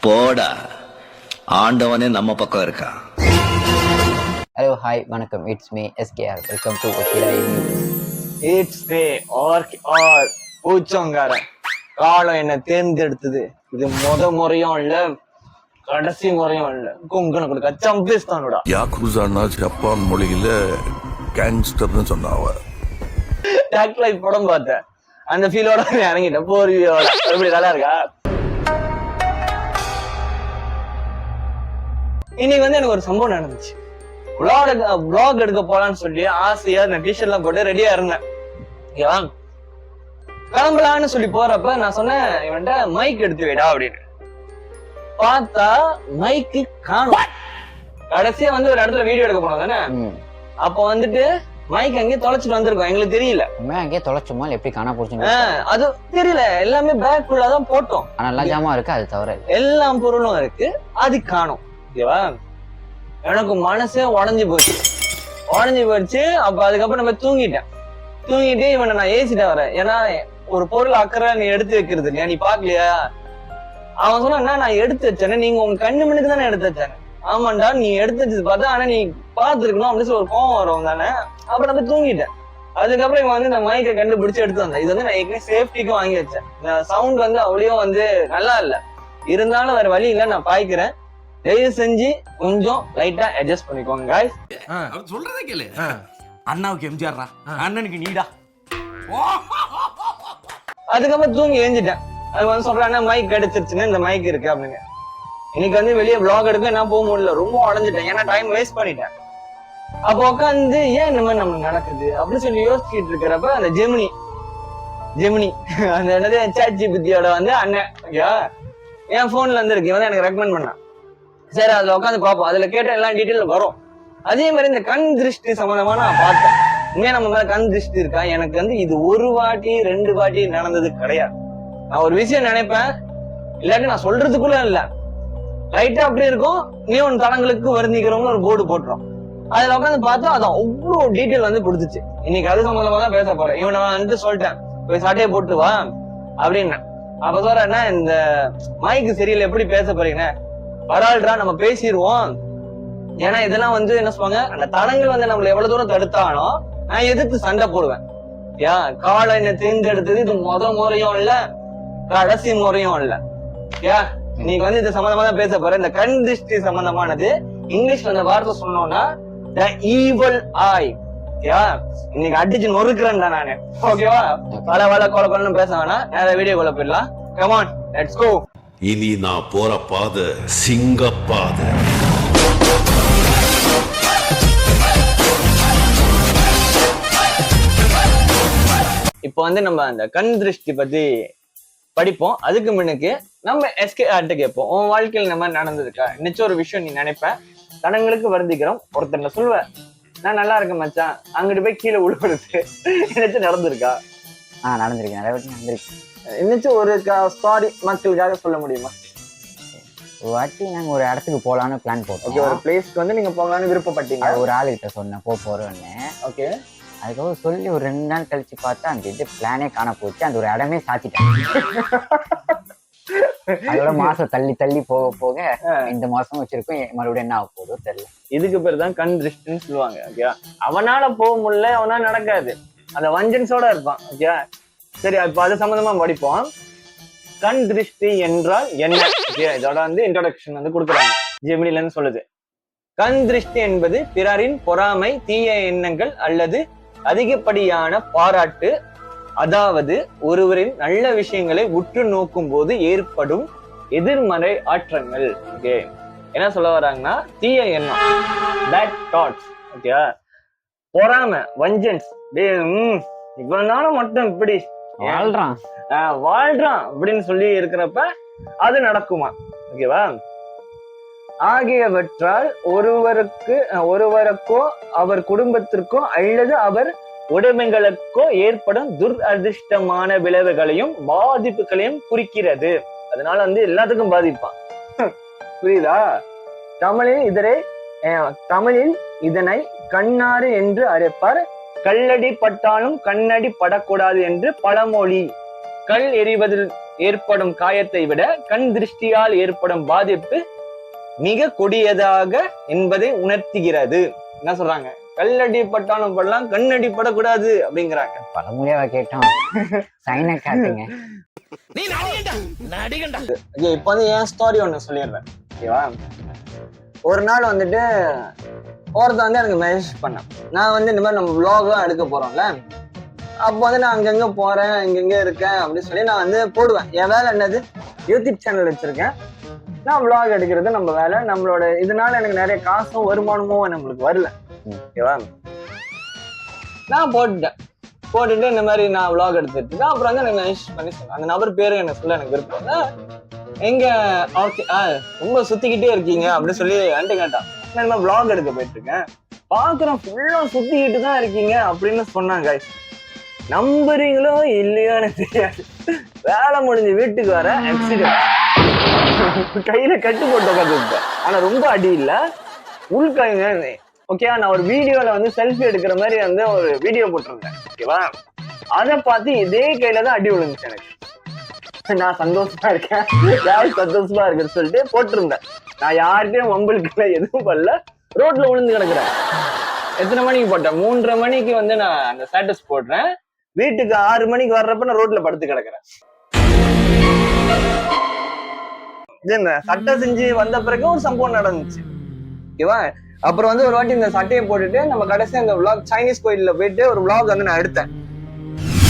போடா, ஆண்டவனே நம்ம பக்கம் இருக்கா. ஹலோ ஹாய் வணக்கம், it's me SKR. Welcome to ஒக்கிலாய் நியூஸ். இட்ஸ் மீ ஆர் பூச்சோங்காரன். காலம் என்ன தேர்ந்தெடுத்தது. இது முறையும் இல்ல, கடைசி முறையும் இல்ல. குங்கன கொடுக்க சம்பிஸ்தானோட யாக்குசானா ஜப்பான் மொழியில கேங்ஸ்டர்னு சொன்னாவ. டாக் லைஃப் படம் பார்த்தேன். அந்த ஃபீலோட இறங்கிட்டேன். போர்வியோட எப்படி நல்லா இருக்கா? இன்னைக்கு வந்து எனக்கு ஒரு சம்பவம் நடந்துச்சு. vlog எடுக்க போலான்னு சொல்லி ஆசையா நான் டிஷர்ட் எல்லாம் போட்டு ரெடியா இருந்தேன். கிளம்பலான்னு சொல்லி போறப்ப நான் சொன்னேன், இவன்ட்ட மைக் எடுத்து வைடா அப்படின்னு. பார்த்தா மைக்கு காணும். கடைசியா வந்து ஒரு இடத்துல வீடியோ எடுக்க போனோம் தானே, அப்ப வந்துட்டு மைக் அங்கேயே தொலைச்சிட்டு வந்திருக்கோம். எங்களுக்கு தெரியல அங்கேயே தொலைச்சுமா எப்படி காண போச்சு அது தெரியல. எல்லாமே பேக் குள்ளதான் போட்டோம். நல்லா ஜாமா இருக்கு, அது தவிர எல்லா பொருளும் இருக்கு, அது காணும். ஓகேவா? எனக்கு மனசே உடஞ்சி போச்சு. அப்ப அதுக்கப்புறம் நம்ம தூங்கிட்டு இவனை நான் ஏசிட்ட வரேன். ஏன்னா ஒரு பொருள் அக்கறை நீ எடுத்து வைக்கிறது இல்லையா, நீ பாக்கலையா? அவன் சொன்னா நான் எடுத்து வச்சேன்னு. நீங்க உங்க கண்ணு மணிக்கு தானே எடுத்து வச்சாங்க. ஆமாண்டா, நீ எடுத்து வச்சது பார்த்தா, ஆனா நீ பாத்துருக்கணும் அப்படின்னு சொல்லி ஒரு கோவம் வரும் தானே. அப்புறம் நான் தூங்கிட்டேன். அதுக்கப்புறம் இவன் வந்து இந்த மைக்கை கண்டுபிடிச்சு எடுத்து வந்தேன். இது வந்து நான் ஏற்கனவே சேஃப்டிக்கும் வாங்கி வச்சேன். இந்த சவுண்ட் வந்து அவ்வளோ வந்து நல்லா இல்ல, இருந்தாலும் வேற வழி இல்ல, நான் பாய்க்கிறேன். தயவு செஞ்சு கொஞ்சம் லைட்டா அட்ஜஸ்ட் பண்ணிக்கோங்க guys. சொல்றதே கேளு. அண்ணாவுக்கு எம்ஜிஆர்ரா, அண்ணனுக்கு நீடா. அதுக்கப்புறம் தூங்கி எழுந்துட்டேன். அது வந்து சொல்றாங்க மைக் கிடைச்சிருச்சுன்னு, இந்த மைக் இருக்கு அப்படின்னு. இன்னைக்கு வந்து வெளியே vlog எடுக்க நான் போக முடியல, ரொம்ப உடஞ்சிட்டேன். ஏன்னா டைம் வேஸ்ட் பண்ணிட்டேன். அப்ப உட்காந்து ஏன் இந்த மாதிரி நமக்கு நடக்குது அப்படின்னு சொல்லி யோசிச்சுட்டு இருக்கிறப்ப அந்த ஜெமினி அந்த என்னது ChatGPT-யோட வந்து அண்ணன் என் போன்ல இருந்து இருக்கு, வந்து எனக்கு ரெக்கமெண்ட் பண்ணான். சரி அதுல உட்காந்து பார்ப்போம், அதுல கேட்ட எல்லா டீட்டெயில் வரும். அதே மாதிரி இந்த கண் திருஷ்டி சம்பந்தமா நான் பார்த்தேன். உண்மையா நம்ம மேல கண் திருஷ்டி இருக்கா? எனக்கு வந்து இது ஒரு வாட்டி 2 வாட்டி நடந்தது கிடையாது. நான் ஒரு விஷயம் நினைப்பேன், இல்லாட்டி நான் சொல்றதுக்குள்ள இல்ல, லைட்டா அப்படி இருக்கும். நியூன் தளங்களுக்கு வருந்திக்கிறவங்க ஒரு போர்டு போட்டுரும். அதுல உட்காந்து பார்த்தா அது அவ்வளவு டீட்டெயில் வந்து கொடுத்துச்சு. இன்னைக்கு அது சம்பந்தமா தான் பேச போறேன். இவன் நான் வந்து சொல்லிட்டேன், போய் சாட்டையை போட்டு வா அப்படின்னு. அப்ப சொல்றேன்னா, இந்த மைக்கு சரியில்லை, எப்படி பேச போறீங்க? பரவாயில்லடா, நம்ம பேசிடுவோம். ஏன்னா இதெல்லாம் வந்து என்ன சொல்லுவாங்க, அந்த தடங்கள் வந்து நம்மள எவ்வளவு தூரம் தடுத்தாலும் நான் எதிர்த்து சண்டை போடுவேன். காலம் என்ன தேர்ந்தெடுத்தது. இது முறையும் இல்ல, கடைசி முறையும் இல்ல. நீங்க வந்து இது சம்பந்தமா தான் பேச போறேன். இந்த கண் திருஷ்டி சம்பந்தமானது இங்கிலீஷ்ல அந்த வார்த்தை சொன்னோம்னா the evil eye. இன்னைக்கு அடிச்சு நொறுக்குறேன் தான் நானு. ஓகேவா? வள கொலை பேச வேணாம், நேர வீடியோக்குள்ள போயிடலாம். Come on, let's go. இனி நான் போற பாதை சிங்கப்பாதை. இப்போ வந்து நம்ம அந்த கண் திருஷ்டி பத்தி படிப்போம். அதுக்கு முன்னுக்கு நம்ம எஸ்கேஆர்ட்ட கேட்போம், உன் வாழ்க்கையில் இந்த மாதிரி நடந்திருக்கா? நிச்சயம் ஒரு விஷயம் நீ நினைப்ப, தடங்களுக்கு வருந்திக்கிறோம். ஒருத்தர் சொல்லுவேன், நான் நல்லா இருக்கேன் மச்சான், அங்கிட்டு போய் கீழே விழுவுறது நினைச்சு நடந்திருக்கா? நடந்திருக்கு, நிறைய வாட்டி நடந்திருக்கு. நிச்சயம் ஒரு ஸ்டாரி மக்களுக்காக சொல்ல முடியுமா? ஒரு வாட்டி நாங்க ஒரு இடத்துக்கு போலான்னு பிளான் போட்டோம். ஒரு பிளேஸ்க்கு வந்து நீங்க போகலான்னு விருப்பப்பட்டீங்க. ஒரு ஆளுகிட்ட சொன்னேன் போறோன்னு. ஓகே. அதுக்கப்புறம் சொல்லி ஒரு 2 நாள் கழிச்சு பார்த்தா அந்த இது பிளானே காண போச்சு. அந்த ஒரு இடமே சாத்திட்டேன். அதோட மாசம் தள்ளி போக இந்த மாசம் வச்சிருக்கோம். மறுபடியும் என்ன ஆக போதோ தெரியல. இதுக்கு பேர் தான் கண் திருஷ்டின்னு சொல்லுவாங்க. ஓகேவா? அவனால போக முடியல, அவனால நடக்காது, அந்த வஞ்சன்ஸோட இருப்பான். ஓகே, சரி, இப்ப அது சம்பந்தமா படிப்போம். கண் திருஷ்டி என்றால் என்ன? இதோட வந்து இன்ட்ரோடக்ஷன் வந்து கொடுக்குறாங்க, ஜெமினில இருந்து சொல்லுது. கண் திருஷ்டி என்பது பிறரின் பொறாமை, தீய எண்ணங்கள் அல்லது அதிகப்படியான பாராட்டு, அதாவது ஒருவரின் நல்ல விஷயங்களை உற்று நோக்கும் போது ஏற்படும் எதிர்மறை ஆற்றங்கள். ஓகே, என்ன சொல்ல வராங்கன்னா, தீய எண்ணம், பேட் தாட்ஸ். ஓகே, பொறாமை, வஞ்சன்ஸ், இவ்வளவு நாளும் மட்டும் இப்படி வாழ்றான் அப்படின்னு சொல்லி இருக்கிறப்ப அது நடக்குமா? ஓகேவா? ஆகியவற்றால் ஒருவருக்கோ அவர் குடும்பத்திற்கோ அல்லது அவர் உடைமைகளுக்கோ ஏற்படும் துரதிர்ஷ்டமான விளைவுகளையும் பாதிப்புகளையும் குறிக்கிறது. அதனால வந்து எல்லாத்துக்கும் பாதிப்பான். புரியுதா? தமிழில் இதனை கண்ணாறு என்று அழைப்பார். கல்லடி பட்டாலும் கண்ணடி படக்கூடாது என்று பழமொழி. கல் எறிவதில் ஏற்படும் காயத்தை விட கண் திருஷ்டியால் ஏற்படும் பாதிப்பு மிக கொடியதாக என்பதை உணர்த்துகிறது. என்ன சொல்றாங்க? கல்லடி பட்டாலும் படலாம், கண்ணடி படக்கூடாது அப்படிங்கிறாங்க. பழமொழியாவா கேட்டோம், சைனை காட்டுங்க. இப்ப வந்து என் ஸ்டோரி ஒண்ணு சொல்லிடுறேன், ஓகேவா? ஒரு நாள் வந்துட்டு ஒருத்தன் வந்து எனக்கு மெசேஜ் பண்ணேன். நான் வந்து இந்த மாதிரி நம்ம vlog-லாம் எடுக்க போறோம்ல, அப்போ வந்து நான் அங்கங்க போறேன், இங்கங்க இருக்கேன் அப்படின்னு சொல்லி நான் வந்து போடுவேன். என் வேலை என்னது, யூடியூப் சேனல் வச்சிருக்கேன், நான் vlog எடுக்கிறது நம்ம வேலை. நம்மளோட இதனால எனக்கு நிறைய காசும் வருமானமும் நம்மளுக்கு வரல, ஓகேவா? நான் போட்டுட்டு இந்த மாதிரி நான் vlog எடுத்துட்டு இருக்கேன். அப்புறம் வந்து எனக்கு மெசேஜ் பண்ணி சொன்னேன். அந்த நபர் பேரு என்ன சொல்ல எனக்கு விருப்பம் இல்லை. எங்க ஓகே ரொம்ப சுத்திக்கிட்டே இருக்கீங்க அப்படின்னு சொல்லி என்கிட்ட கேட்டான். நான் இந்த மாதிரி vlog எடுக்க போயிட்டு இருக்கேன், பாக்குறேன் ஃபுல்லா சுத்திக்கிட்டு தான் இருக்கீங்க அப்படின்னு சொன்னாங்க. நம்புறீங்களோ இல்லையோ எனக்கு தெரியாது. வேலை முடிஞ்சு வீட்டுக்கு வர ஆக்சிடென்ட், கையில கட்டு போட்டு உட்காந்துருப்பேன். ஆனா ரொம்ப அடி இல்ல, உள்கைங்க. ஓகேவா? நான் ஒரு வீடியோல வந்து செல்ஃபி எடுக்கிற மாதிரி வந்து ஒரு வீடியோ போட்டிருந்தேன், ஓகேவா? அதை பார்த்து இதே கையில தான் அடி விழுந்துச்சு எனக்கு. நான் சந்தோஷமா இருக்கேன், யாரும் சந்தோஷமா இருக்குன்னு சொல்லிட்டு போட்டிருந்தேன். நான் யாருக்கையும் வம்பளுக்கு எதுவும் பண்ணல, ரோட்ல விழுந்து கிடக்குறேன். எத்தனை மணிக்கு போட்டேன்? 3:30 மணிக்கு வந்து நான் அந்த ஸ்டேட்டஸ் போடுறேன். வீட்டுக்கு 6 மணிக்கு வர்றப்ப நான் ரோட்ல படுத்து கிடக்குறேன். சட்டை செஞ்சு வந்த பிறகு ஒரு சம்பவம் நடந்துச்சு, ஓகேவா? அப்புறம் வந்து ஒரு வாட்டி இந்த சட்டையை போட்டுட்டு நம்ம கடைசி அந்த vlog சைனீஸ் கோயில்ல போயிட்டு ஒரு vlog வந்து நான் எடுத்தேன்.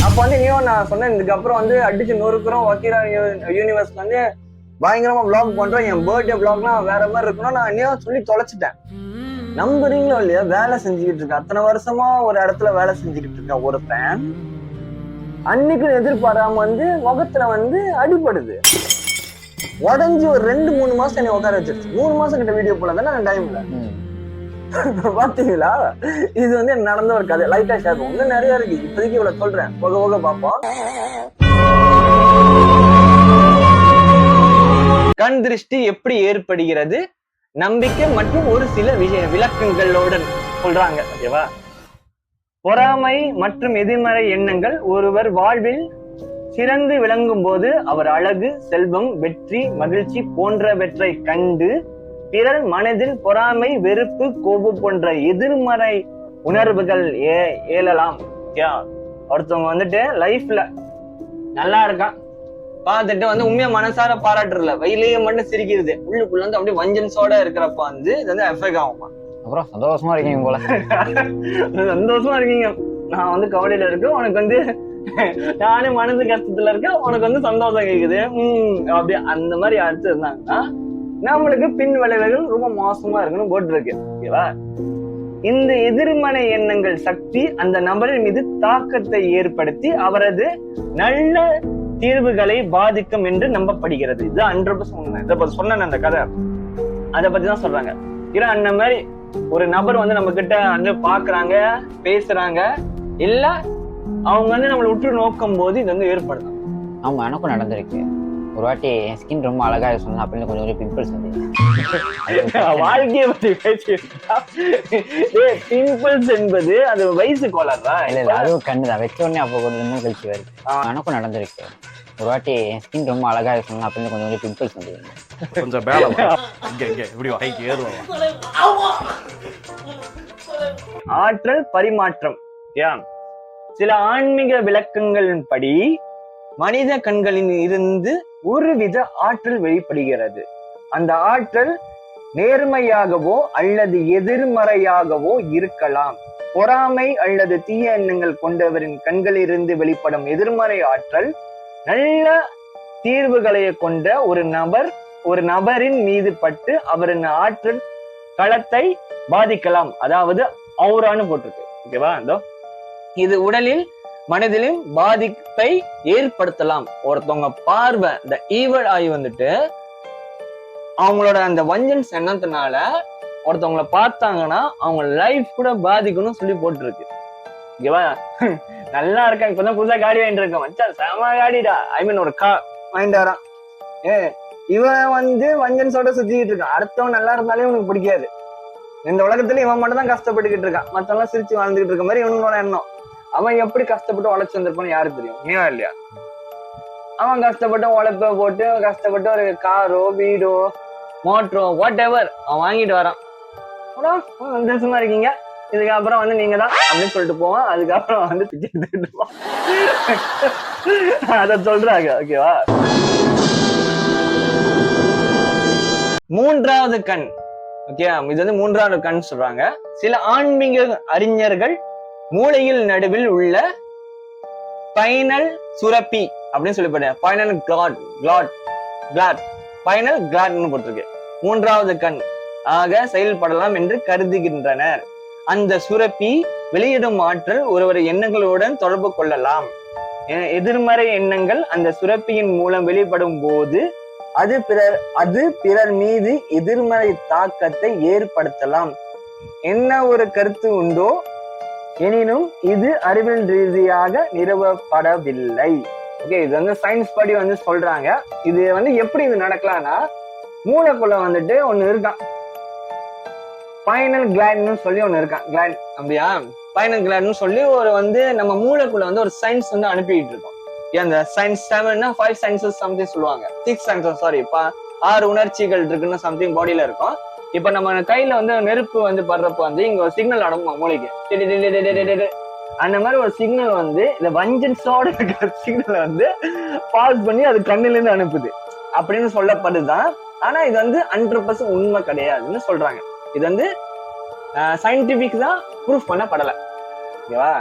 அப்ப வந்து இன்னும் நான் சொன்னேன், இதுக்கப்புறம் வந்து அடிச்சு நொறுக்குறோம், வக்கீரா யூனிவர்ஸ் வந்து பயங்கரமா vlog பண்றோம், என் பர்த்டே vlogலாம் வேற மாதிரி இருக்கணும், நான் இன்னும் சொல்லி தொலைச்சிட்டேன். நம்புறீங்களோ இல்லையா, வேலை செஞ்சுக்கிட்டு இருக்கேன், அத்தனை வருஷமா ஒரு இடத்துல வேலை செஞ்சுக்கிட்டு இருக்கேன். ஒருத்தன் அன்னைக்கு எதிர்பாராம வந்து முகத்துல வந்து அடிபடுது, உடஞ்சி ஒரு 2-3 மாசம் என்னை உட்கார வச்சிருச்சு. 3 மாசம் கிட்ட வீடியோ போல தானே டைம்ல. பாத்தீங்களா? இது வந்து நடந்த ஒரு கதை, லைட்டா ஷேர் பண்ணுவோம். இன்னும் நிறைய இருக்கு, இப்போதைக்கு இவ்வளவு சொல்றேன், போக போக பார்ப்போம். கண் திருஷ்டி எப்படி ஏற்படுகிறது, நம்பிக்கை மற்றும் ஒரு சில விளக்கங்களுடன் சொல்றாங்க, ஓகேவா? பொறாமை மற்றும் எதிர்மறை எண்ணங்கள் ஒருவர் வாழ்வில் சிறந்து விளங்கும் போது அவர் அழகு, செல்வம், வெற்றி, மகிழ்ச்சி போன்றவற்றை கண்டு பிறர் மனதில் பொறாமை, வெறுப்பு, கோபம் போன்ற எதிர்மறை உணர்வுகள் ஏழலாம். ஒருத்தவங்க வந்துட்டு லைஃப்ல நல்லா இருக்கான், பார்த்துட்டு வந்து உண்மையா மனசார பாராட்டுறல, வயலையே மட்டும் சிரிக்கிறது, உள்ளுக்குள்ள வந்து அப்படியே வஞ்சன்ஸோட இருக்கிறப்ப வந்து இது வந்து எஃபெக்ட் ஆகுமா. அப்புறம் சந்தோஷமா இருக்கீங்க போல. சந்தோஷமா இருக்கீங்க, நான் வந்து கவலையில இருக்கேன், உனக்கு வந்து நானும் மனசு கஷ்டத்துல இருக்கேன், உனக்கு வந்து சந்தோஷம் கேக்குது, அப்படியே அந்த மாதிரி அடுத்து இருந்தாங்கன்னா நம்மளுக்கு பின் விளைவுகள் ரொம்ப மோசமா இருக்குன்னு போட்டிருக்கு, ஓகேவா? இந்த எதிர்மறை எண்ணங்கள் சக்தி அந்த நபரின் மீது தாக்கத்தை ஏற்படுத்தி அவரது நல்ல தீர்வுகளை பாதிக்கும் என்று நம்பப்படுகிறது. இது 100% உண்மை. இதை பத்தி சொன்ன அந்த கதை அதை பத்தி தான் சொல்றாங்க. அந்த மாதிரி ஒரு நபர் வந்து நம்ம கிட்ட வந்து பாக்குறாங்க, பேசுறாங்க, இல்ல அவங்க வந்து நம்மளை உற்று நோக்கும் போது இது வந்து ஏற்படுத்தும். அவங்க எனக்கும் நடந்திருக்கு. ஒரு வாட்டி என் ஸ்கின் ரொம்ப அழகா சொன்னா அப்படின்னு கொஞ்சம் கொஞ்சம் பிம்பிள்ஸ் வந்து வாழ்க்கையை பத்தி பேசி பிம்பிள்ஸ் என்பது அது வயசு கோளாறா? இல்ல அதுவும் கண்ணுதான் வச்ச உடனே அப்போ கொஞ்சம் கழிச்சு வருது. எனக்கும் நடந்திருக்கு. ஒரு வாட்டி என் ஸ்கின் ரொம்ப அழகா சொன்னா அப்படின்னு கொஞ்சம் கொஞ்சம் பிம்பிள்ஸ் வந்து கொஞ்சம் இப்படி ஆற்றல் பரிமாற்றம். சில ஆன்மீக விளக்கங்களின் படி மனித கண்களில் இருந்து ஒருவித ஆற்றல் வெளிப்படுகிறது. அந்த ஆற்றல் நேர்மையாகவோ அல்லது எதிர்மறையாகவோ இருக்கலாம். பொறாமை அல்லது தீய எண்ணங்கள் கொண்டவரின் கண்களிலிருந்து வெளிப்படும் எதிர்மறை ஆற்றல் நல்ல தீர்வுகளை கொண்ட ஒரு நபரின் மீது பட்டு அவரின் ஆற்றல் களத்தை பாதிக்கலாம். அதாவது அவுரான்னு போட்டிருக்கு, ஓகேவா? இது உடலில் மனதிலும் பாதிப்பை ஏற்படுத்தலாம். ஒருத்தவங்க பார்வை இந்த ஈவல் ஆகி வந்துட்டு அவங்களோட அந்த வஞ்சன்ஸ் எண்ணத்தினால ஒருத்தவங்களை பார்த்தாங்கன்னா அவங்க லைஃப் கூட பாதிக்கணும்னு சொல்லி போட்டுருக்கு, ஓகேவா? நல்லா இருக்கேன், இப்பதான் புதுசா காடி வாங்கிட்டு இருக்கேன், மச்சான் செம காடிடா, ஐ மீன் ஒரு வாங்கிட்டு வரான். இவன் வந்து வஞ்சன்ஸோட சுத்திக்கிட்டு இருக்கான். அடுத்தவன் நல்லா இருந்தாலே உனக்கு பிடிக்காது. இந்த உலகத்துல இவன் மட்டும் தான் கஷ்டப்பட்டுக்கிட்டு இருக்கான், மத்தவெல்லாம் சிரிச்சு வாழ்ந்துகிட்டு இருக்க மாதிரி இவனோட எண்ணம். அவன் எப்படி கஷ்டப்பட்டு உழைச்சு வந்திருப்பான்னு யாருக்கு தெரியும், நீயா இல்லையா? அவன் கஷ்டப்பட்டு உழைப்ப போட்டு கஷ்டப்பட்டு ஒரு காரோ வீடோ மோட்டரோ வாட் எவர் அவன் வாங்கிட்டு வரான். சந்தோஷமா இருக்கீங்க, இதுக்கப்புறம் வந்து நீங்க தான் அப்படின்னு சொல்லிட்டு போவான். அதுக்கப்புறம் வந்து பிச்சை எடுத்துக்கிட்டு போவான். அத சொல்றாங்க. ஓகேவா? மூன்றாவது கண். ஓகே, இது வந்து மூன்றாவது கண் சொல்றாங்க. சில ஆன்மீக அறிஞர்கள் மூளையில் நடுவில் உள்ள பைனல் சுரப்பி அப்படின்னு சொல்லி பைனல் கிளாட்னு போட்டிருக்கு. மூன்றாவது கண் ஆக செயல்படலாம் என்று கருதுகின்றனர். அந்த சுரப்பி வெளியிடும் ஆற்றல் ஒருவர் எண்ணங்களுடன் தொடர்பு கொள்ளலாம். எதிர்மறை எண்ணங்கள் அந்த சுரப்பியின் மூலம் வெளிப்படும் போது அது பிறர் மீது எதிர்மறை தாக்கத்தை ஏற்படுத்தலாம். என்ன ஒரு கருத்து உண்டோ எனினும் இது அறிவியல் ரீதியாக நிறுவப்படவில்லை. ஓகே, இது வந்து சயின்ஸ் படி வந்து சொல்றாங்க. இது வந்து எப்படி இது நடக்கலாம்னா, மூளைக்குள்ள வந்துட்டு ஒண்ணு இருக்கான், பைனல் கிளாட்னு சொல்லி ஒண்ணு இருக்கான். கிளாட் அப்படியா? பைனல் கிளாட்னு சொல்லி ஒரு வந்து நம்ம மூளைக்குள்ள வந்து ஒரு சயின்ஸ் வந்து அனுப்பிட்டு இருக்கோம். அந்த சயின்ஸ் 5 சயின்சஸ் சம்திங் சொல்லுவாங்க, 6 சயின்சஸ் சாரி 6 உணர்ச்சிகள் இருக்குன்னு சம்திங் பாடியில இருக்கும். இப்ப நம்ம கையில வந்து நெருப்பு வந்து படுறப்ப வந்து இங்க ஒரு சிக்னல் அனுப்பும் மூளைக்கு. அந்த மாதிரி ஒரு சிக்னல் வந்து இந்த வஞ்சன்ஸோட இருக்கிற சிக்னலை வந்து பாஸ் பண்ணி அது கண்ணுல இருந்து அனுப்புது அப்படின்னு சொல்லப்படுதுதான். ஆனா இது வந்து 100% உண்மை கிடையாதுன்னு சொல்றாங்க. இது வந்து சயின்டிபிக் தான் ப்ரூஃப் பண்ணப்படல. ஓகேவா?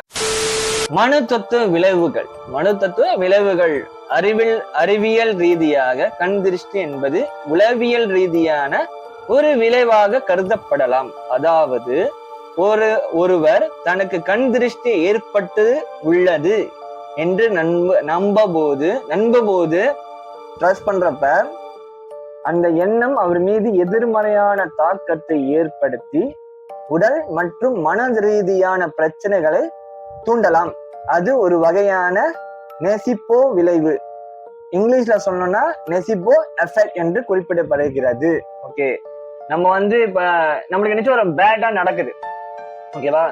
மனு தத்துவ விளைவுகள் அறிவியல் ரீதியாக கண் திருஷ்டி என்பது உளவியல் ரீதியான ஒரு விளைவாக கருதப்படலாம். அதாவது ஒருவர் தனக்கு கண் திருஷ்டி ஏற்பட்டு உள்ளது என்று நம்பும்போது ட்ரஸ்ட் பண்றப்ப அந்த எண்ணம் அவர் மீது எதிர்மறையான தாக்கத்தை ஏற்படுத்தி உடல் மற்றும் மன ரீதியான பிரச்சனைகளை தூண்டலாம். அது ஒரு வகையான நெசிப்போ விளைவு. இங்கிலீஷ்ல சொல்லணும்னா நெசிப்போ எஃபெக்ட் என்று குறிப்பிடப்படுகிறது. ஓகே, நம்ம வந்து இப்ப நம்மளுக்கு நினைச்ச ஒரு பேடா நடக்குது. ஓகேவா?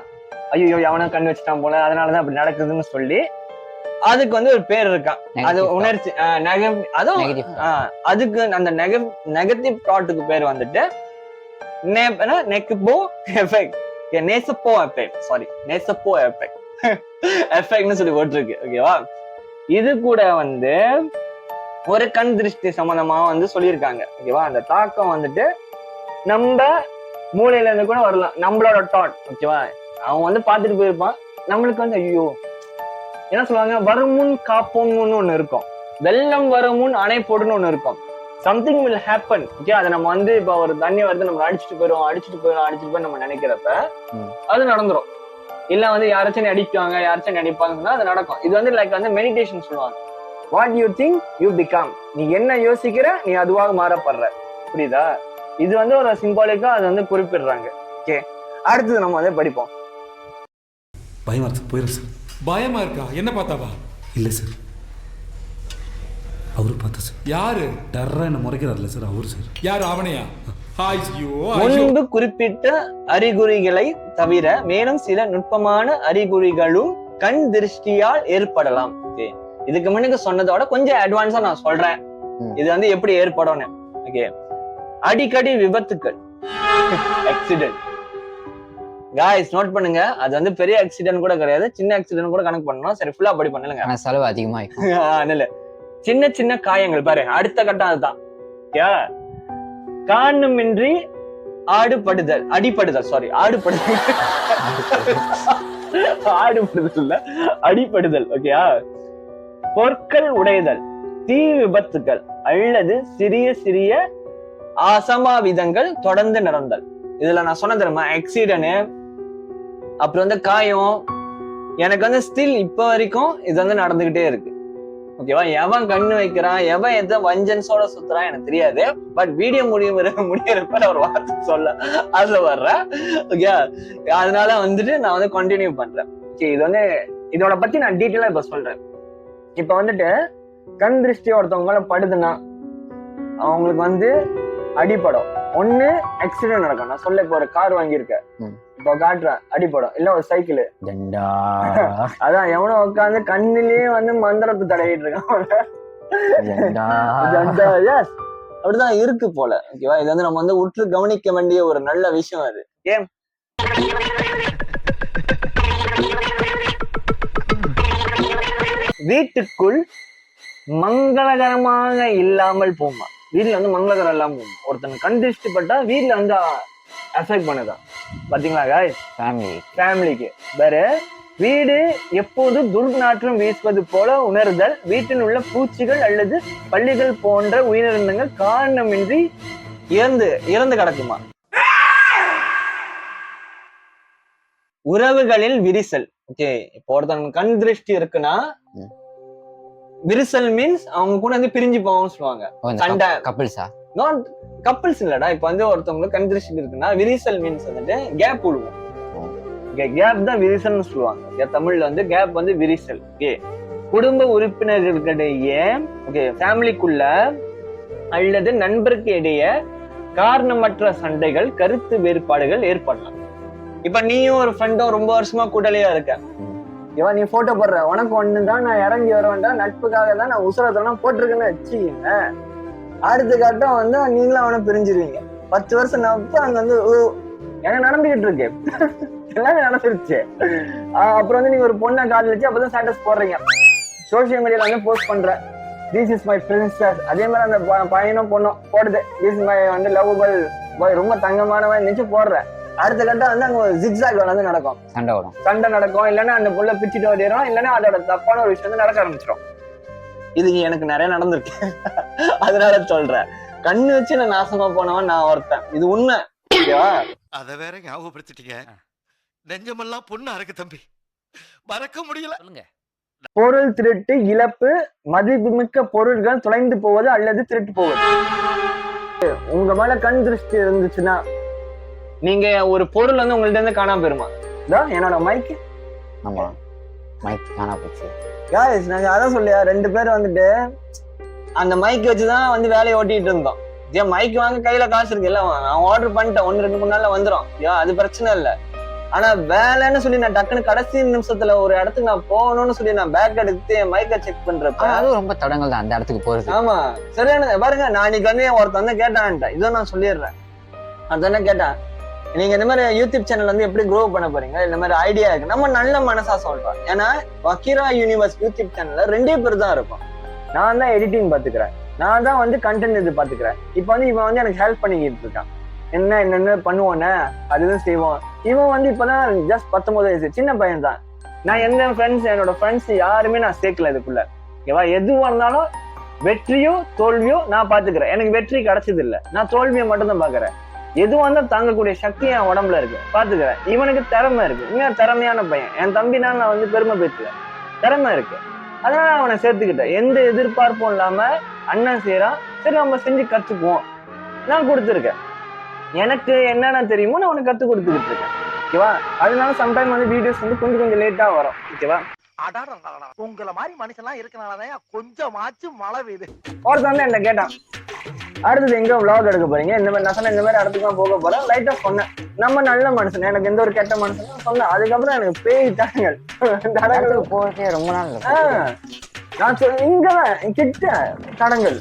ஐயோ எவனா கண் வச்சுட்டான் போல, அதனாலதான் அப்படி நடக்குதுன்னு சொல்லி அதுக்கு வந்து ஒரு பேர் இருக்கான். அது உணர்ச்சி அதுக்கு அந்த நெகட்டிவ் தாட்டுக்கு பேர் வந்துட்டு நெசிப்போ எஃபெக்ட் எஃபெக்ட்னு சொல்லி போட்டிருக்கு. ஓகேவா? இது கூட வந்து ஒரு கண் திருஷ்டி சம்பந்தமா வந்து சொல்லியிருக்காங்க. ஓகேவா? அந்த தாக்கம் வந்துட்டு நம்ம மூளையில இருந்து கூட வரலாம், நம்மளோட தாட். ஓகேவா? அவன் வந்து பாத்துட்டு போயிருப்பான், நம்மளுக்கு வந்து ஐயோ என்ன சொல்லுவாங்க, வருமுன் காப்போம்னு ஒண்ணு இருக்கும், வெள்ளம் வருமுன் அணை போடுன்னு ஒண்ணு இருக்கும். Something will happen. ஓகே, அதை நம்ம வந்து இப்ப ஒரு தண்ணி வருது, நம்ம அடிச்சுட்டு போய் நம்ம நினைக்கிறப்ப அது நடந்துரும். இல்ல வந்து யாராச்சும் அடிப்பாங்க, யாராச்சும் அடிப்பாங்கன்னா அது நடக்கும். இது வந்து லைக் வந்து மெடிடேஷன் சொல்லுவாங்க. What you think you become. நீ என்ன யோசிக்கிற நீ அதுவாக மாறப்படுற. புரியுதா? இது வந்து ஒரு சிம்பாலிக்கா அது வந்து குறிப்பிடுறாங்க. ஓகே, அடுத்தது நம்ம அதை படிப்போம். பயமா இருக்கு, போயிடும் சார். பயமா இருக்கா? என்ன பார்த்தாவா? இல்லை சார், அவரு பார்த்தா சார். யாரு? டர்ரா என்ன முறைக்கிறார்ல சார், அவரு சார். யாரு? அவனையா? முன்பு குறிப்பிட்ட அறிகுறிகளை தவிர மேலும் சில நுட்பமான அறிகுறிகளும் கண் திருஷ்டியால் ஏற்படலாம். இதுக்கு முன்னுக்கு சொன்னதோட கொஞ்சம் அட்வான்ஸா நான் சொல்றேன், இது வந்து எப்படி ஏற்படும். ஓகே, அடிக்கடி விபத்துக்கள், ஆக்சிடென்ட். காய்ஸ் நோட் பண்ணுங்க, அது வந்து பெரிய ஆக்சிடென்ட் கூட கிடையாது, சின்ன ஆக்சிடென்ட் கூட கணக்கு பண்ணணும். சரி, ஃபுல்லா படி பண்ணுங்க, செலவு அதிகமா இல்ல. சின்ன சின்ன காயங்கள் பாரு, அடுத்த கட்டம் அதுதான். காரணமின்றி அடிபடுதல். அடிபடுதல். ஓகேயா? பொருட்கள் உடைதல், தீ விபத்துக்கள் அல்லது சிறிய அசம்பாவிதங்கள் தொடர்ந்து நடந்தல். இதுல நான் சொன்ன தெரியுமா, ஆக்சிடென்ட், அப்புறம் வந்து காயம். எனக்கு வந்து ஸ்டில் இப்ப வரைக்கும் இது வந்து நடந்துகிட்டே இருக்கு. ஓகேவா? எவன் கண்ணு வைக்கிறான், எவன் எதை வஞ்சன்ஸோட சுத்துறான் எனக்கு தெரியாது. பட் வீடியோ முடியறப்ப ஒரு வார்த்தை சொல்ல அதுல வர்றேன். ஓகே, அதனால வந்துட்டு நான் வந்து கண்டினியூ பண்றேன். ஓகே, இது வந்து இதோட பத்தி நான் டீட்டெயிலா இப்ப சொல்றேன். இப்ப வந்துட்டு கண் திருஷ்டி ஒருத்தவங்க மேல படுதுன்னா அவங்களுக்கு வந்து அடிப்படும். ஒண்ணு ஆக்சிடென்ட் நடக்கும். நான் சொல்ல, இப்ப ஒரு கார் வாங்கியிருக்கேன், இப்போ காட்டுறேன், அடிப்படும். இல்ல ஒரு சைக்கிள், அதான் எவனோ உட்காந்து கண்ணிலேயே வந்து மந்திரத்தை தடவிட்டு இருக்கான். எஸ் அப்படிதான் இருக்கு போல. ஓகேவா, இது வந்து நம்ம வந்து உற்று கவனிக்க வேண்டிய ஒரு நல்ல விஷயம் அது. ஏன் வீட்டுக்குள் மங்களகரமாக இல்லாமல் போமா, வீட்டுல வந்து மங்களகரம் இல்லாம போமா. ஒருத்தன் கண் திருஷ்டி பட்டா வீட்டுல வந்து அஃபெக்ட் பண்ணுதா பாத்தீங்களா காய்ஸ்? ஃபேமிலிக்கு வேற வீடு எப்போது துர்நாற்றம் வீசுவது போல உணர்தல், வீட்டில் உள்ள பூச்சிகள் அல்லது பள்ளிகள் போன்ற உயிரினங்கள் காரணமின்றி இறந்து கிடக்குமா. உறவுகளில் விரிசல். ஓகே, இப்போ ஒருத்தன் கண் திருஷ்டி இருக்குன்னா விரிசல் மீன்ஸ் அவங்க கூட வந்து பிரிஞ்சு போவான்னு சொல்லுவாங்க. சண்டை நாட் கப்பிள்ஸ் இல்லடா. இப்ப வந்து ஒருத்தவங்களுக்கு கண் திருஷ்டி இருக்குன்னா விரிசல் மீன்ஸ் வந்துட்டு கேப் விடுவோம். கேப் தான் விரிசல்னு சொல்லுவாங்க. தமிழ்ல வந்து கேப் வந்து விரிசல். ஓகே, குடும்ப உறுப்பினர்களுக்கிடையே ஓகே ஃபேமிலிக்குள்ள அல்லது நண்பருக்கு இடையே காரணமற்ற சண்டைகள், கருத்து வேறுபாடுகள் ஏற்படலாம். இப்ப நீயும் ஒரு ஃப்ரெண்டும் ரொம்ப வருஷமா கூடலையா இருக்க, இவன் நீ போட்டோ போடுற, உனக்கு ஒண்ணுதான் நான் இறங்கி வர வேண்டாம், நட்புக்காக தான் நான் உசுரத்தெல்லாம் போட்டிருக்கேன்னு வச்சுக்கீங்க. அடுத்த கட்டம் வந்து நீங்களும் அவனை பிரிஞ்சிருவீங்க. 10 வருஷம் நட்பு அங்க வந்து எனக்கு நடந்துகிட்டு இருக்கு, எல்லாமே நடந்துருச்சு. அப்புறம் வந்து நீங்க ஒரு பொண்ணை காதலிச்சு அப்பதான் ஸ்டேட்டஸ் போடுறீங்க, சோசியல் மீடியால வந்து போஸ்ட் பண்ற திஸ் இஸ் மை பிரின்சஸ். அதே மாதிரி அந்த பையனும் பொண்ணும் போடுது திஸ் இஸ் மை வந்து லவ்வபிள் பாய், ரொம்ப தங்கமானவன் நினைச்சு போடுற. அடுத்த கட்டம் வந்து அங்க ஜிக்ஸாக் வந்து நடக்கும், சண்டை நடக்கும், இல்லைன்னா அந்த புள்ள பிச்சுட்டு ஓடிடும், இல்லைன்னா அதோட தப்பான ஒரு விஷயம் வந்து நடக்க ஆரம்பிச்சிடும். இது எனக்கு நிறைய நடந்திருக்கு, அதனால சொல்றேன். கண்ணு வச்சு நான் நாசமா போனவன் நான் ஒருத்தன், இது உண்மை. அத வேற ஞாபகப்படுத்திட்டீங்க, நெஞ்சமெல்லாம் பொண்ணு அறக்கு தம்பி, மறக்க முடியல. பொருள் திருட்டு, இழப்பு, மதிப்புமிக்க பொருள்கள் தொலைந்து போவது அல்லது திருட்டு போவது. உங்க மேல கண் திருஷ்டி இருந்துச்சுன்னா நீங்க ஒரு பொருள் வந்து உங்கள்ட்ட இருந்து காணாம போயிருமா. என்னோட மைக் காணா போச்சு. நாங்க அதான் சொல்லியா, 2 பேர் வந்துட்டு அந்த மைக் வச்சுதான் வந்து வேலையை ஓட்டிட்டு இருந்தோம். ஏன் மைக் வாங்க கையில காசு இருக்கு, எல்லாம் நான் ஆர்டர் பண்ணிட்டேன், 1-2 நாள்ல வந்துடும். அது பிரச்சனை இல்லை. ஆனா வேலைன்னு சொல்லி நான் டக்குன்னு கடைசி நிமிஷத்துல ஒரு இடத்துக்கு நான் போகணும்னு சொல்லி நான் பேக் எடுத்து என் மைக்கை செக் பண்றப்ப அது ரொம்ப தடங்கள் தான் அந்த இடத்துக்கு போறது. ஆமா சரியான பாருங்க, நான் இன்னைக்கு வந்து ஒருத்தன் வந்து கேட்டான்ட்டேன், இதோ நான் சொல்லிடுறேன். அதுதானே கேட்டேன், நீங்க இந்த மாதிரி யூடியூப் சேனல் வந்து எப்படி க்ரோ பண்ண போறீங்க, இந்த மாதிரி ஐடியா இருக்கு. நம்ம நல்ல மனசா சொல்றோம். ஏன்னா வக்கீரா யூனிவர்ஸ் யூடியூப் சேனல்ல 2 பேர் தான் இருக்கும். நான் தான் எடிட்டிங் பாத்துக்கிறேன், நான் தான் வந்து கண்டென்ட் இது பாத்துக்கிறேன். இப்ப வந்து இவன் வந்து எனக்கு ஹெல்ப் பண்ணிக்கிட்டு இருக்கான், என்னென்ன பண்ணுவோன்னு அதுதான் செய்வோம். இவன் வந்து இப்பதான் ஜஸ்ட் 19 வயசு, சின்ன பையன் தான். நான் என்னோட ஃப்ரெண்ட்ஸ் யாருமே நான் சேர்க்கல இதுக்குள்ள. ஓகேவா, எதுவா இருந்தாலும் வெற்றியோ தோல்வியோ நான் பாத்துக்கிறேன். எனக்கு வெற்றி கிடைச்சது இல்லை, நான் தோல்வியை மட்டும் தான் பாக்குறேன். எதுவா இருந்தாலும் தாங்கக்கூடிய சக்தி என் உடம்புல இருக்கு, பாத்துக்கிறேன். இவனுக்கு திறமை இருக்கு, இன்னும் திறமையான பையன், என் தம்பினா நான் வந்து பெருமை பேசுவேன், திறமை இருக்கு. அதனால அவனை சேர்த்துக்கிட்டேன். எந்த எதிர்பார்ப்பும் இல்லாம அண்ணன் செய்யறான், சரி நம்ம செஞ்சு கத்துக்குவோம். நான் கொடுத்துருக்கேன், எனக்கு என்னென்ன தெரியுமோ நான் உனக்கு கத்து கொடுத்துக்கிட்டு இருக்கேன். ஓகேவா, அதனால சம்டைம் வந்து வீடியோஸ் வந்து கொஞ்சம் லேட்டா வரும். ஓகேவா, உங்களை மாதிரி மனுஷன்லாம் இருக்கனாலதான் கொஞ்சமாச்சும் மழை பெய்யுது. ஒருத்தன் வந்து என்ன கேட்டான், அடுத்தது எங்க vlog எடுக்க போறீங்க, இந்த மாதிரி நான் சொன்ன இந்த மாதிரி இடத்துக்கு தான் போக போறேன். லைட்டா சொன்னேன், நம்ம நல்ல மனுஷன், எனக்கு எந்த ஒரு கெட்ட மனுஷன் சொன்னேன். அதுக்கப்புறம் எனக்கு பேய் தடங்கள் போறதே ரொம்ப நாள் நான் இங்கதான் கிட்ட தடங்கள்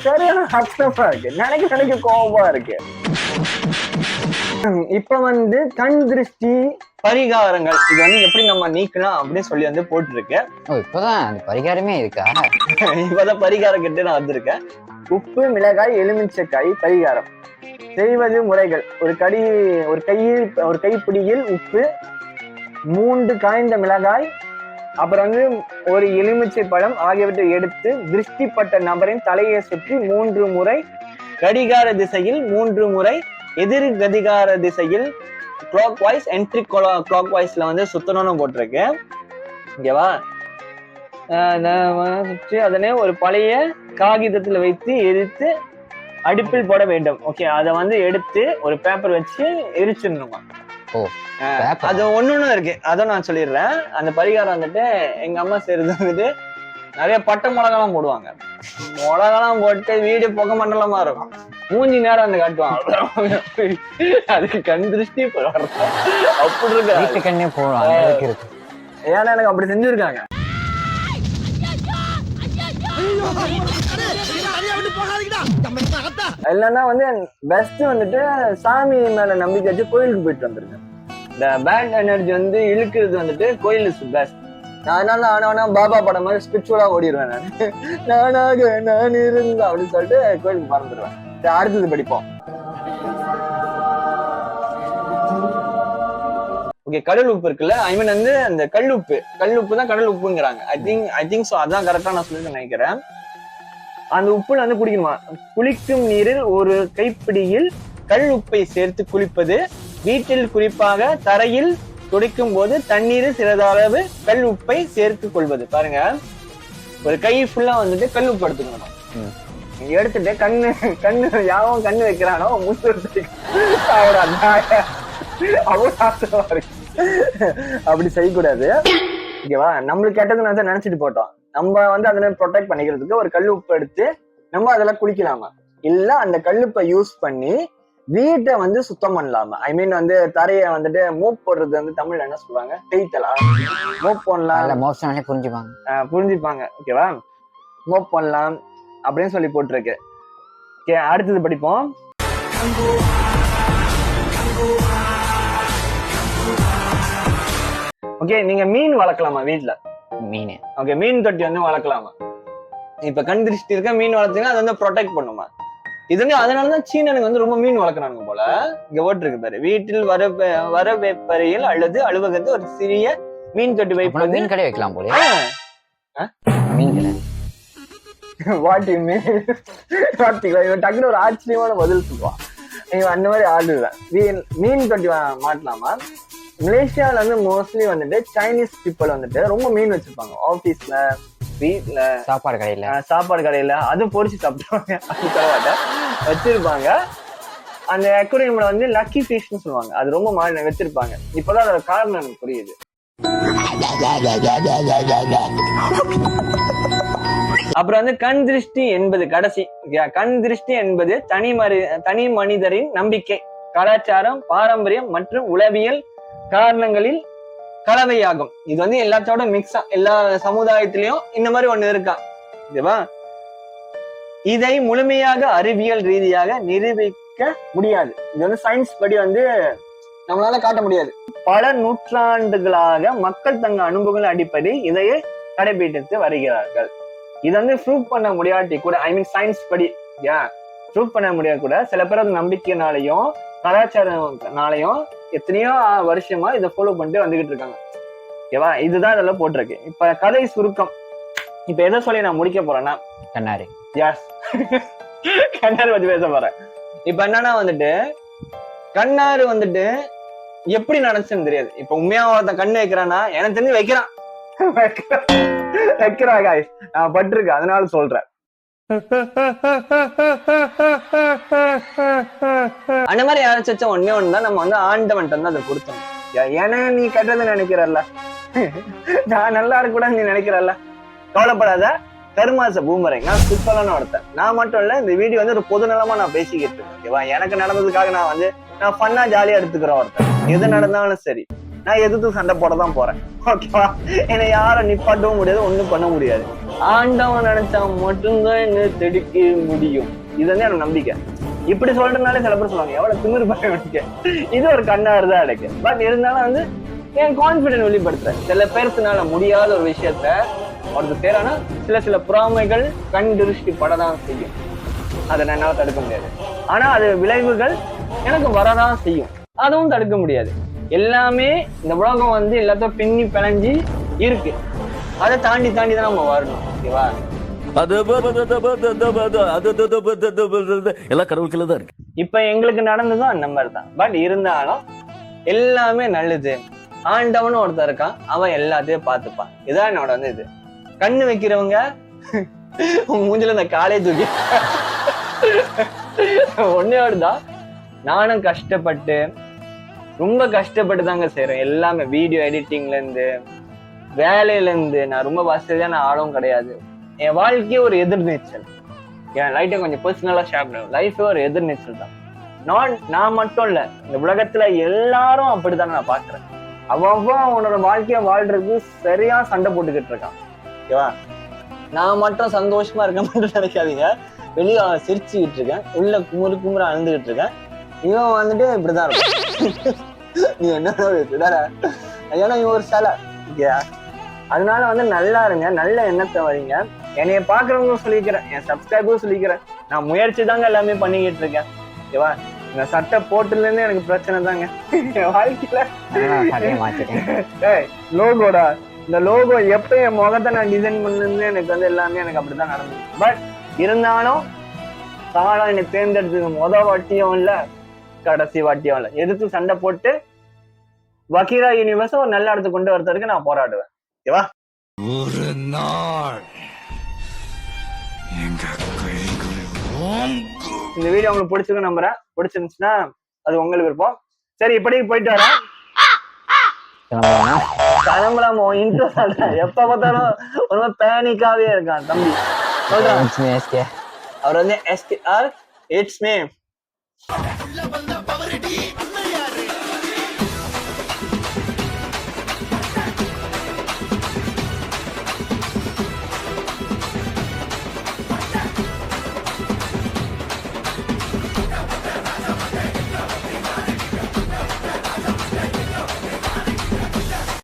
சரியான அர்த்தமா இருக்கு, நினைக்க கோபமா இருக்கு. இப்ப வந்து கண் திருஷ்டி பரிகாரங்கள் இது வந்து எப்படி நம்ம நீக்கலாம் அப்படின்னு சொல்லி வந்து போட்டுருக்கு. இப்பதான் அந்த பரிகாரமே இருக்கா? இப்பதான் பரிகாரம் கிட்ட நான் வந்திருக்கேன். உப்பு, மிளகாய், எலுமிச்சக்காய் பரிகாரம் செய்வது முறைகள். ஒரு கைப்பிடியில் உப்பு, 3 காய்ந்த மிளகாய், அப்புறம் வந்து ஒரு எலுமிச்சை பழம் ஆகியவற்றை எடுத்து திருஷ்டிப்பட்ட நபரின் தலையை சுற்றி 3 முறை, கடிகார திசையில் 3 முறை, எதிர் கடிகார திசையில் கிளாக் வாய்ஸ், என்ட்ரி கிளாக் வாய்ஸ்ல வந்து சுத்தணும்னு போட்டிருக்கு. ஓகேவா, சுற்றி அதனை ஒரு பழைய காகிதத்துல வைத்து எரித்து அடுப்பில் போட வேண்டும். ஓகே, அதை வந்து எடுத்து ஒரு பேப்பர் வச்சு எரிச்சிடணுமா. அது ஒண்ணு இருக்கு, அதை நான் சொல்லிடுறேன். அந்த பரிகாரம் வந்துட்டு எங்க அம்மா செய்யறது வந்துட்டு நிறைய பட்டை மிளகாலாம் போடுவாங்க. மிளகாலாம் போட்டு வீடு புகை மண்டலமா இருக்கும், மூஞ்சி நேரம் வந்து காட்டுவாங்க. அது கண் திருஷ்டி அப்படி இருக்கு, கண்ணே போடுவாங்க. ஏன்னா எனக்கு அப்படி செஞ்சிருக்காங்க. இல்லைன்னா வந்து பெஸ்ட் வந்துட்டு சாமி மேல நம்பிக்கை வச்சு கோயிலுக்கு போயிட்டு வந்திருக்கேன். இந்த பேட் எனர்ஜி வந்து இழுக்கிறது வந்துட்டு கோயில் இஸ் பெஸ்ட். அதனால ஆனா பாபா படம் மாதிரி ஸ்பிரிச்சுவலா ஓடிடுவேன் நானாக நான் இருந்தா அப்படின்னு சொல்லிட்டு கோயிலுக்கு மறந்துடுவேன். அடுத்தது படிப்போம். ஓகே, கடல் உப்பு இருக்குல்ல, ஐ மீன் வந்து அந்த கல்லுப்பு தான் கடல் உப்புங்கிறாங்க. ஐ திங்க் ஸோ, அதான் கரெக்டா நான் சொல்லி நினைக்கிறேன். அந்த உப்புல வந்து குடிக்கணுமா? குளிக்கும் நீரில் ஒரு கைப்பிடியில் கல் உப்பை சேர்த்து குளிப்பது, வீட்டில் குறிப்பாக தரையில் துடைக்கும் போது தண்ணீரில் சிறிதளவு கல் உப்பை சேர்த்து கொள்வது. பாருங்க, ஒரு கை ஃபுல்லா வந்துட்டு கல் உப்பு எடுத்துக்கணும். எடுத்துட்டு கண்ணு யாவும் கண்ணு வைக்கிறானோ முத்து அப்படி செய்யக்கூடாது. ஓகேவா? நம்மளுக்கு கெட்டது நினைச்சிட்டு போட்டோம். நம்ம வந்து அதை ப்ரொடெக்ட் பண்ணிக்கிறதுக்கு ஒரு கல் உப்பு எடுத்து நம்ம அதெல்லாம் குளிக்கலாமா? இல்ல அந்த கல்லுப்பை யூஸ் பண்ணி வீட்டை வந்து சுத்தம் பண்ணலாமா? ஐ மீன் வந்து தரைய வந்துட்டு மோப் போடுறது வந்து தமிழ்ல என்ன சொல்லுவாங்க? தேய்த்தலாம். மோப் பண்ணலாம், புரிஞ்சுப்பாங்க. ஓகேவா? மோப் பண்ணலாம் அப்படின்னு சொல்லி போட்டிருக்கு. ஓகே, அடுத்தது படிப்போம். ஓகே, நீங்க மீன் வளர்க்கலாமா வீட்டுல? மீன் ஓகே, மீன் தொட்டி வந்து வளர்க்கலாமா? இப்ப கண் திருஷ்டி இருக்க மீன் வளர்த்தீங்கன்னா அது வந்து ப்ரொடெக்ட் பண்ணுமா? இது வந்து அதனாலதான் சீனனுக்கு வந்து ரொம்ப மீன் வளர்க்குறாங்க போல. இங்க ஓட்டு இருக்கு பாரு, வீட்டில் வரவேற்பறையில் அல்லது அலுவலகத்தில் ஒரு சிறிய மீன் தொட்டி வைப்பது. மீன் கடை வைக்கலாம் போல. மீன் கடை டக்குனு ஒரு ஆச்சரியமான பதில் சொல்லுவான். நீங்க அந்த மாதிரி ஆடுவேன். மீன் தொட்டி மாட்டலாமா? மலேசியால வந்து மோஸ்ட்லி வந்துட்டு சைனீஸ் பீப்புள் வந்துட்டு ரொம்ப மீன் வச்சிருப்பாங்க. ஆபீஸ்ல, வீட்ல, சாப்பாடு கடையில அதுவும் பொரிச்சு சாப்பிடுவாங்க. அது வச்சிருப்பாங்க. அந்த அக்வேரியம்ல வந்து லக்கி ஃபிஷ்னு சொல்லுவாங்க. அது ரொம்ப வச்சிருப்பாங்க. இப்பதான் அதோட காரணம் எனக்கு புரியுது. அப்புறம் வந்து கண் திருஷ்டி என்பது கடைசி. கண் திருஷ்டி என்பது தனி மனிதரின் நம்பிக்கை, கலாச்சாரம், பாரம்பரியம் மற்றும் உளவியல் காரணங்களில் கலவையாகும். இது வந்து எல்லாத்தோட மிக்ஸா எல்லா சமுதாயத்திலயும் இந்த மாதிரி ஒண்ணு இருக்கா. ஓகேவா? இதை முழுமையாக அறிவியல் ரீதியாக நிரூபிக்க முடியாது. இது வந்து சயின்ஸ் படி வந்து நம்மளால காட்ட முடியாது. பல நூற்றாண்டுகளாக மக்கள் தங்க அனுபவங்கள் அடிப்படை இதையே கடைபிடித்து வருகிறார்கள். இது வந்து ப்ரூவ் பண்ண முடியாட்டி கூட, ஐ மீன் சயின்ஸ் படி ப்ரூவ் பண்ண முடியாது கூட, சில பேர் அந்த நம்பிக்கைனாலையும் கலாச்சாரனாலையும் எத்தனையோ வருஷமா இதை ஃபாலோ பண்ணிட்டு வந்துகிட்டு இருக்காங்க. ஓகேவா? இதுதான் இதெல்லாம் போட்டிருக்கு. இப்ப கதை சுருக்கம். இப்ப எதை சொல்லி நான் முடிக்க போறேன்னா, கண்ணாடி. எஸ், கண்ணாடி பத்தி பேச போறேன். இப்ப என்னன்னா வந்துட்டு கண்ணாறு வந்துட்டு எப்படி நடந்துச்சுன்னு தெரியாது. இப்ப உண்மையா ஒருத்தன் கண்ணு வைக்கிறான்னா எனக்கு தெரிஞ்சு வைக்கிறான். நான் பட்டிருக்கேன், அதனால சொல்றேன். அந்த மாதிரி யாராச்சும் வச்சா ஒன்னே ஒண்ணுதான் நம்ம வந்து ஆண்டவன்ட்டு வந்து அதை கொடுத்தோம். ஏன்னா நீ கெட்டது நினைக்கிறல்ல, நான் நல்லா இருக்க கூட நீ நினைக்கிறல்ல, கவலைப்படாத. கருமாச பூமரங்க. நான் சூப்பரான ஒருத்தன். நான் மட்டும் இல்ல, இந்த வீடியோ வந்து ஒரு பொது நலமா நான் பேசிக்கிட்டு இருக்கேன். ஓகேவா? எனக்கு நடந்ததுக்காக நான் ஃபன்னா ஜாலியா எடுத்துக்கிறேன் ஒருத்தன். எது நடந்தாலும் சரி, நான் எதிர்த்து சண்டை போடதான் போறேன். ஓகேவா? என்னை யாரும் நிப்பாட்டவும் முடியாது, ஒண்ணும் பண்ண முடியாது. ஆண்டவன் நினைச்சா மட்டும்தான் என்ன தெடுக்க முடியும். இது வந்து எனக்கு நம்பிக்கை. இப்படி சொல்றதுனால சில பேர் சொல்லுவாங்க எவ்வளவு திமிரு பண்ண. இது ஒரு கண்ணாறு தான் எனக்கு. பட் இருந்தாலும் வந்து என் கான்பிடன்ஸ் வெளிப்படுத்துறேன். சில பேருக்குனால முடியாத ஒரு விஷயத்த ஒருத்தர் செய்யறானா சில பொறாமைகள் கண் திருஷ்டி படதான் செய்யும். அதை என்னால தடுக்க முடியாது. ஆனா அது விளைவுகள் எனக்கு வரதான் செய்யும். அதுவும் தடுக்க முடியாது. எல்லாமே இந்த உலகம் வந்து எல்லாத்தையும் பின்னி பிணைஞ்சி இருக்கு. அதை தாண்டி தான் நம்ம வரணும். ஓகேவா? எல்லாம் கடவுளுக்குள்ள தான் இருக்கு. இப்ப எங்களுக்கு நடந்ததும் அந்த மாதிரி தான். பட் இருந்தாலும் எல்லாமே நல்லது. ஆண்டவனும் ஒருத்தர் இருக்கான், அவன் எல்லாத்தையும் பார்த்துப்பான். இதான் என்னோட வந்து இது. கண்ணு வைக்கிறவங்க உங்க மூஞ்சில இந்த காலே தூக்கி ஒன்னேதான். நானும் கஷ்டப்பட்டு ரொம்ப கஷ்டப்பட்டு தாங்க செய்யறேன். எல்லாமே வீடியோ எடிட்டிங்ல இருந்து வேலையில இருந்து. நான் ரொம்ப வசதியான ஆளும் கிடையாது. என் வாழ்க்கையே ஒரு எதிர்நீச்சல். என் லைட்டை கொஞ்சம் பர்சனலா ஷேர் பண்ணுவேன். லைஃபே ஒரு எதிர்நீச்சல் தான். நான் மட்டும் இல்ல, இந்த உலகத்துல எல்லாரும் அப்படித்தானே நான் பாக்குறேன். அவன் அவனோட வாழ்க்கைய வாழ்றதுக்கு சரியா சண்டை போட்டுக்கிட்டு இருக்கான். ஓகேவா? நான் மட்டும் சந்தோஷமா இருக்க மட்டும் நினைக்காதீங்க. வெளியே சிரிச்சுக்கிட்டு இருக்கேன், உள்ள குமுறு அழுந்துகிட்டு இருக்கேன். இவன் வந்துட்டு இப்படிதான் இருக்கும். நீ என்ன ஏன்னா இவன் ஒரு சிலை. அதனால வந்து நல்லா இருங்க, நல்ல எண்ணத்தை வரீங்க. என்னைய பாக்குறவங்க சொல்லிக்கிறேன், என் சப்ஸ்கிரைபரும் சொல்லிக்கிறேன், நான் முயற்சி தாங்க எல்லாமே பண்ணிக்கிட்டு இருக்கேன். ஓகேவா? இந்த சட்டை போட்டுல இருந்து எனக்கு பிரச்சனை தாங்க என் வாழ்க்கையில. லோகோடா, இந்த லோகோ எப்ப என் முகத்தை நான் டிசைன் பண்ணு எனக்கு வந்து எல்லாமே எனக்கு அப்படிதான் நடந்தது. பட் இருந்தாலும் காலம் என்னை தேர்ந்தெடுத்தது மொதல் வாட்டியும் இல்ல, கடைசி வாட்டியும் இல்ல. எதிர்த்து சண்டை போட்டு வக்கீரா யூனிவர்ஸ் ஒரு நல்ல இடத்துக்கு கொண்டு வரதுக்கு நான் போராடுவேன். ஓகேவா? ஒரு நாள் இந்த வீடியோ உங்களுக்கு பிடிச்சிருக்கு நம்புறேன். பிடிச்சிருந்துச்சுன்னா அது உங்களுக்கு விருப்பம். சரி, இப்படிக்கு போயிட்டு வரேன். கிளம்பலாமோ இன்ட்ரோ சொல்றேன். எப்ப பார்த்தாலும் ஒரு பேனிக்காவே இருக்கான் தம்பி. சொல்றேன், அவர் வந்து SKR, it's me.